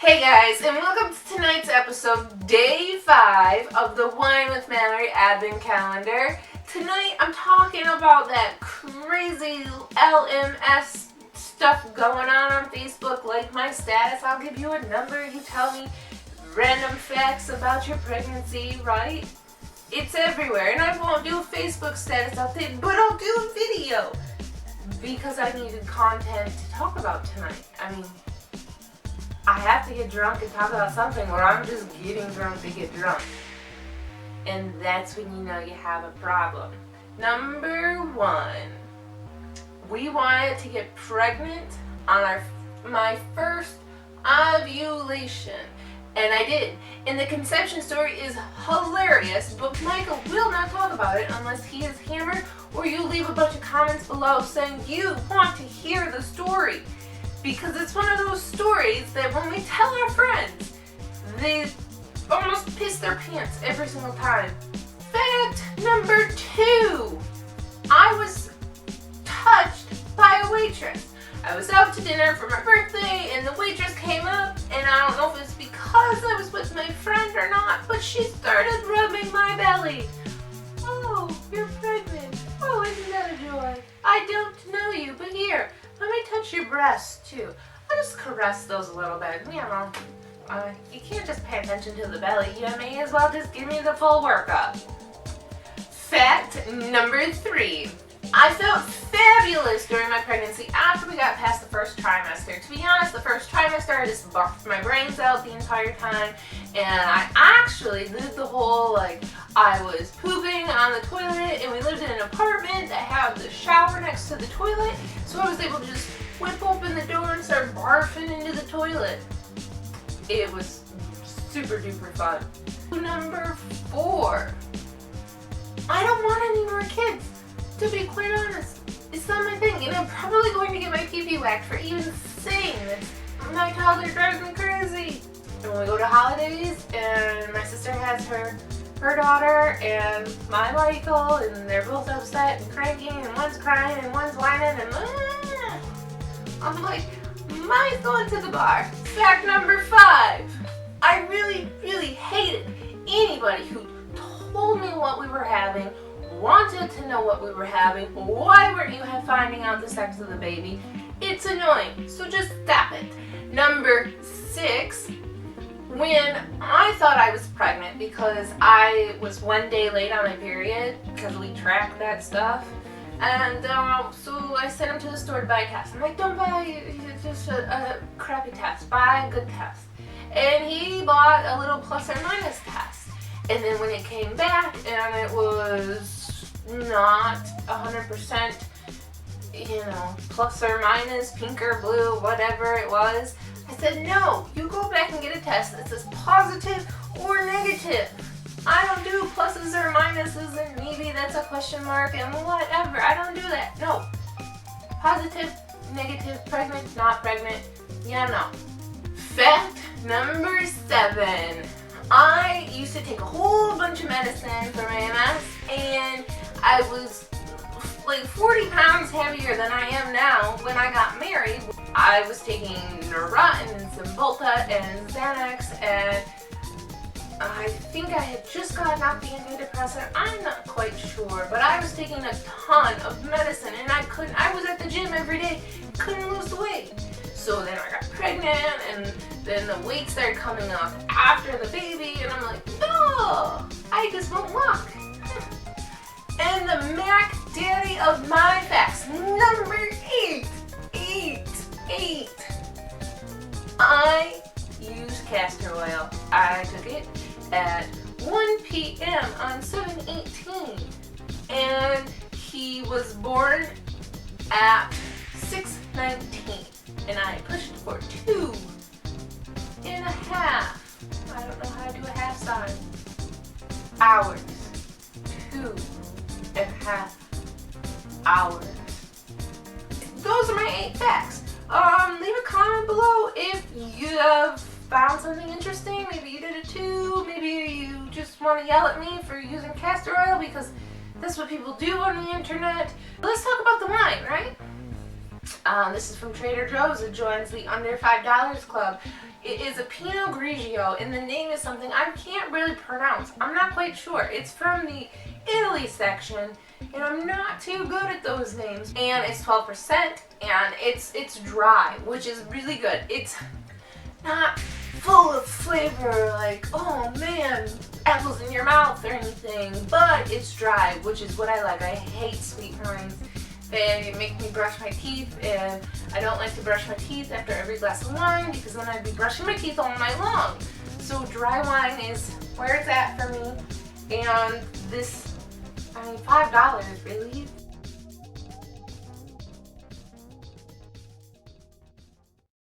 Hey guys, and welcome to tonight's episode, day 5 of the Wine with Mallery Advent Calendar. Tonight I'm talking about that crazy LMS stuff going on Facebook, like my status. I'll give you a number, you tell me random facts about your pregnancy, right? It's everywhere, and I won't do a Facebook status update, but I'll do a video because I needed content to talk about tonight. I mean, I have to get drunk and talk about something, or I'm just getting drunk to get drunk. And that's when you know you have a problem. Number 1, we wanted to get pregnant on my first ovulation. And I did. And the conception story is hilarious, but Michael will not talk about it unless he is hammered, or you leave a bunch of comments below saying you want to hear the story. Because it's one of those stories that when we tell our friends, they almost piss their pants every single time. Fact number 2, I was touched by a waitress. I was out to dinner for my birthday and the waitress came up, and I don't know if it's because I was with my friend or not, but she started rubbing my belly. Oh, you're pregnant. Oh, isn't that a joy? I don't know you, but here, let me touch your breasts too. I just caress those a little bit. You know, you can't just pay attention to the belly. You may as well just give me the full workup. Fact number 3. I felt fabulous during my pregnancy after we got past the first trimester. To be honest, the first trimester I just barfed my brains out the entire time, and I actually did the whole, I was pooping on the toilet, and we lived in an apartment that had the shower next to the toilet, so I was able to just whip open the door and start barfing into the toilet. It was super duper fun. Number 4, I don't want any more kids. To be quite honest, it's not my thing, and I'm probably going to get my pee-pee whacked for even saying this. My toddler drives me crazy. And when we go to holidays, and my sister has her daughter, and my Michael, and they're both upset and cranky, and one's crying, and one's whining, and I'm like, mine's going to the bar. Fact number 5, I really, really hated anybody who told me what we were having, wanted to know what we were having. Why weren't you finding out the sex of the baby? It's annoying, so just stop it. Number 6, when I thought I was pregnant because I was one day late on my period, because we track that stuff, and so I sent him to the store to buy a test. I'm like, don't buy just a crappy test, buy a good test. And he bought a little plus or minus test. And then when it came back and it was not 100%, plus or minus, pink or blue, whatever it was, I said, no, you go back and get a test that says positive or negative. I don't do pluses or minuses and maybe that's a question mark and whatever. I don't do that. No. Positive, negative, pregnant, not pregnant. Yeah, no. Fact number 7. I used to take a whole bunch of medicine for my MS, and I was like 40 pounds heavier than I am now when I got married. I was taking Neurontin and Cymbalta and Xanax, and I think I had just gotten off the antidepressant. I'm not quite sure, but I was taking a ton of medicine, and I was at the gym every day, couldn't lose the weight. So then I got pregnant, and then the weight started coming off after the baby, and I'm like, no, I just won't walk. And the Mac Daddy of my facts, number 8. I used castor oil. I took it at 1 p.m. on 7/18, and he was born at 6:19. And I pushed for 2.5. I don't know how to do a half sign. Hours. 2.5 hours. Those are my 8 facts. Leave a comment below if you have found something interesting. Maybe you did it too. Maybe you just want to yell at me for using castor oil because that's what people do on the internet. Let's talk about the wine, right? This is from Trader Joe's. It joins the under $5 club. It is a Pinot Grigio, and the name is something I can't really pronounce. I'm not quite sure. It's from the Italy section, and I'm not too good at those names. And it's 12%, and it's dry, which is really good. It's not full of flavor, like, oh man, apples in your mouth or anything, but it's dry, which is what I like. I hate sweet wines. They make me brush my teeth, and I don't like to brush my teeth after every glass of wine because then I'd be brushing my teeth all night long. So dry wine is where it's at for me. And this, I mean, $5 really,